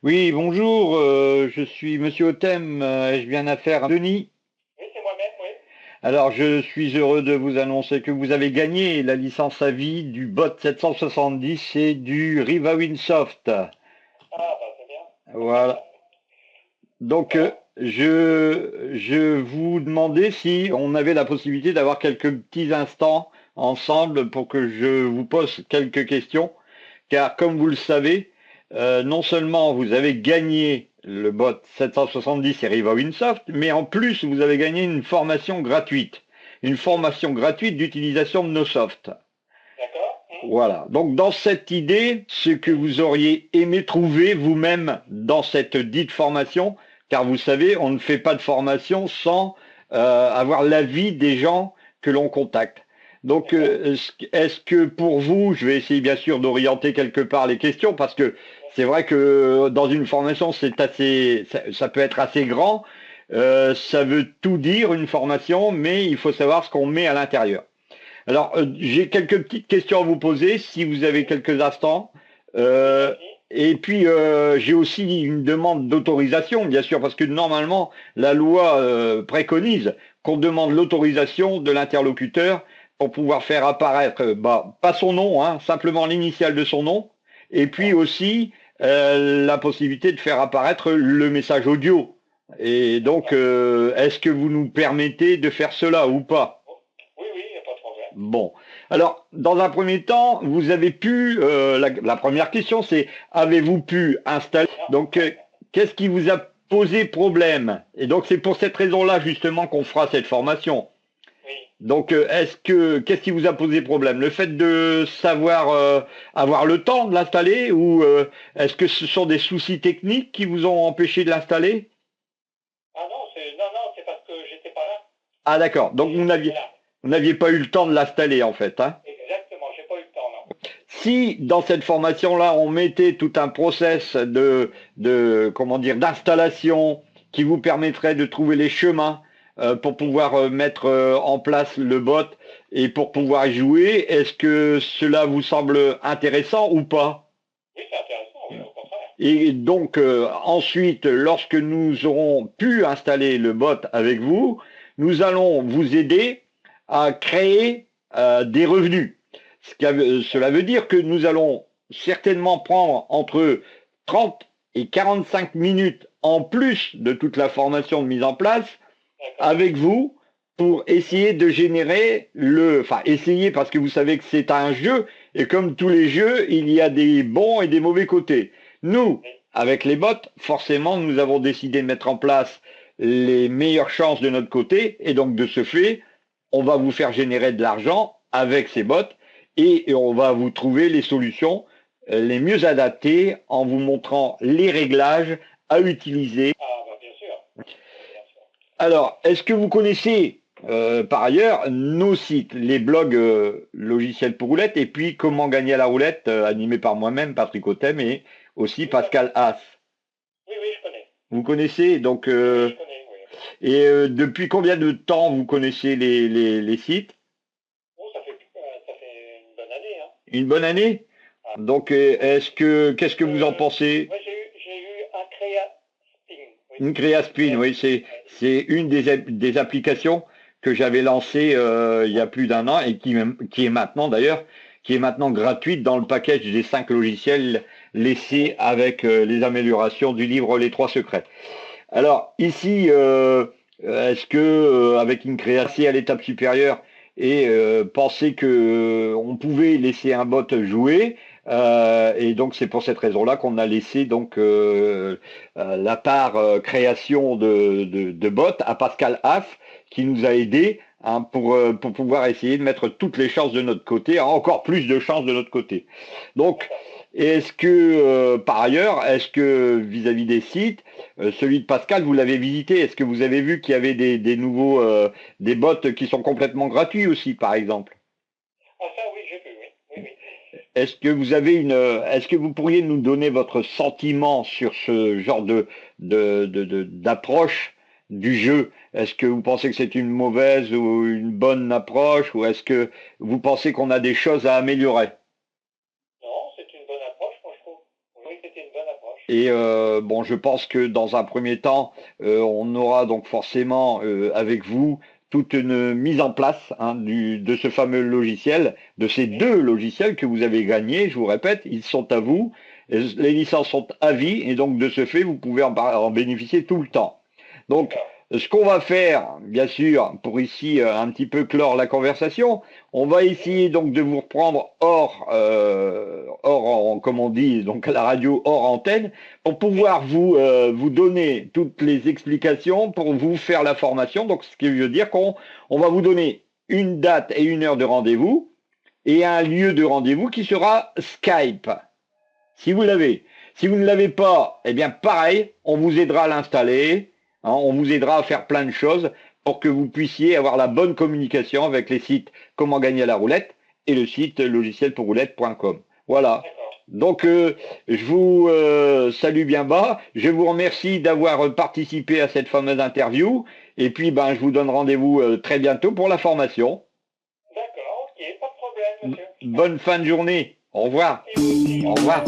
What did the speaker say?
Oui, bonjour, je suis Monsieur Otem, je viens d'affaire Denis. Oui, c'est moi-même, oui. Alors, je suis heureux de vous annoncer que vous avez gagné la licence à vie du bot 770 et du Riva Winsoft. Ah, bah, c'est bien. Voilà. Donc, D'accord. je vous demandais si on avait la possibilité d'avoir quelques petits instants ensemble pour que je vous pose quelques questions. Car comme vous le savez, non seulement vous avez gagné le bot 770 et Riva Winsoft, mais en plus vous avez gagné une Oui, formation gratuite d'utilisation de nos softs. d'accord. Voilà. Donc dans cette idée, ce que vous auriez aimé trouver vous-même dans cette dite formation, car vous savez, on ne fait pas de formation sans avoir l'avis des gens que l'on contacte. Donc, D'accord. est-ce que pour vous, je vais essayer bien sûr d'orienter quelque part les questions, parce que Bien c'est sûr. vrai que dans une formation, c'est assez, ça peut être assez grand. Ça veut tout dire une formation, mais il faut savoir ce qu'on met à l'intérieur. Alors, j'ai quelques petites questions à vous poser, si vous avez Oui, quelques instants. oui, Euh, allez-y. et puis, j'ai aussi une demande d'autorisation, bien sûr, parce que normalement, la loi préconise qu'on demande l'autorisation de l'interlocuteur pour pouvoir faire apparaître, pas son nom, hein, simplement l'initiale de son nom, et puis D'accord. aussi la possibilité de faire apparaître le message audio. Et donc, D'accord. est-ce que vous nous permettez de faire cela ou pas? Oh, oui, oui, il n'y a pas de problème. Bon, alors, dans un premier temps, vous avez pu, la première question, c'est, avez-vous pu installer, Non. donc, qu'est-ce qui vous a posé problème? Et donc, c'est pour cette raison-là, justement, qu'on fera cette formation. Oui. Donc, qu'est-ce qui vous a posé problème? Le fait de savoir avoir le temps de l'installer ou est-ce que ce sont des soucis techniques qui vous ont empêché de l'installer? Ah non, c'est parce que j'étais pas là. Ah, d'accord. Donc, Voilà. vous n'aviez pas eu le temps de l'installer, en fait, hein? Exactement, j'ai pas eu le temps, non. Si dans cette formation-là, on mettait tout un process comment dire, d'installation qui vous permettrait de trouver les chemins pour Oui. pouvoir mettre en place le bot et pour Oui. pouvoir y jouer, est-ce que cela vous semble intéressant ou pas? Oui, c'est intéressant, oui, au contraire. Et donc ensuite, lorsque nous aurons pu installer le bot avec vous, nous allons vous aider à créer des revenus. Cela veut dire que nous allons certainement prendre entre 30 et 45 minutes en plus de toute la formation de mise en place D'accord. avec vous pour essayer de générer enfin essayer parce que vous savez que c'est un jeu et comme tous les jeux, il y a des bons et des mauvais côtés. Nous, Oui. avec les bots, forcément, nous avons décidé de mettre en place les meilleures chances de notre côté et donc de ce fait, on va vous faire générer de l'argent avec ces bots et on va vous trouver les solutions les mieux adaptées en vous montrant les réglages à utiliser. Ah, bah, bien sûr. Bien sûr. Alors, est-ce que vous connaissez par ailleurs nos sites, les blogs logiciels pour roulette et puis comment gagner à la roulette, animé par moi-même, Patrick Autem et aussi Oui, Pascal Haas. oui, oui, je connais. Vous connaissez donc Oui, oui, je connais, oui. et depuis combien de temps vous connaissez les sites? Oh, ça fait une bonne année, hein. Une bonne année? Ah, Donc oui. qu'est-ce que vous en pensez? Moi, j'ai eu un Créa Spin, oui. Une Créaspin, Créa oui, Spin, ouais. c'est une des applications que j'avais lancée il y a plus d'un an et qui est maintenant d'ailleurs qui est maintenant gratuite dans le package des 5 logiciels laissés Oui, avec les améliorations du livre Les Trois Secrets. Alors ici, est-ce que avec une création à l'étape supérieure et penser que on pouvait laisser un bot jouer et donc c'est pour cette raison-là qu'on a laissé donc la part création de bot à Pascal Haff qui nous a aidé hein, pour pouvoir essayer de mettre toutes les chances de notre côté, encore plus de chances de notre côté. Donc, d'accord. est-ce que par ailleurs, est-ce que vis-à-vis des sites, celui de Pascal, vous l'avez visité, est-ce que vous avez vu qu'il y avait des nouveaux des bots qui sont complètement gratuits aussi, par exemple? Ah, ça, oui, j'ai vu, oui. Oui, oui. Est-ce que vous avez est-ce que vous pourriez nous donner votre sentiment sur ce genre d'approche du jeu? Est-ce que vous pensez que c'est une mauvaise ou une bonne approche, ou est-ce que vous pensez qu'on a des choses à améliorer? Non, c'est une bonne approche, moi, je trouve. Oui, c'était une bonne approche. Et bon, je pense que dans un premier temps, on aura donc forcément avec vous toute une mise en place hein, de ce fameux logiciel, de ces deux logiciels que vous avez gagnés. Je vous répète, ils sont à vous. Les licences sont à vie et donc de ce fait, vous pouvez en bénéficier tout le temps. Donc, ce qu'on va faire, bien sûr, pour ici un petit peu clore la conversation, on va essayer donc de vous reprendre comme on dit, donc à la radio hors antenne, pour pouvoir vous donner toutes les explications, pour vous faire la formation. Donc, ce qui veut dire qu'on va vous donner une date et une heure de rendez-vous et un lieu de rendez-vous qui sera Skype. Si vous l'avez. Si vous ne l'avez pas, eh bien pareil, on vous aidera à l'installer, hein, on vous aidera à faire plein de choses pour que vous puissiez avoir la bonne communication avec les sites Comment gagner à la roulette et le site logicielpourroulette.com. Voilà. Donc je vous salue bien bas, je vous remercie d'avoir participé à cette fameuse interview et puis ben je vous donne rendez-vous très bientôt pour la formation. D'accord, ok, pas de problème, monsieur. Bonne fin de journée. Au revoir. Au revoir.